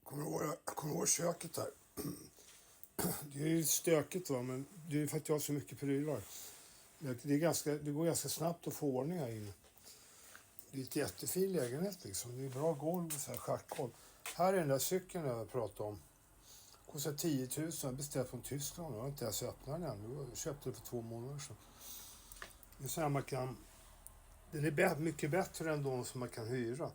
Kommer du ihåg köket här? Det är ju stökigt va, men det är för att jag har så mycket prylar. Det går ganska snabbt att få ordning här inne. Det är ett jättefin lägenhet liksom. Det är bra golv och så här schackgolv. Här är den där cykeln jag pratade om. Kostar 10 000. Jag beställt från Tyskland. Jag har inte ens öppnat den än. Jag köpte den för 2 månader sedan. Det är så här man kan... Den är mycket bättre än de som man kan hyra.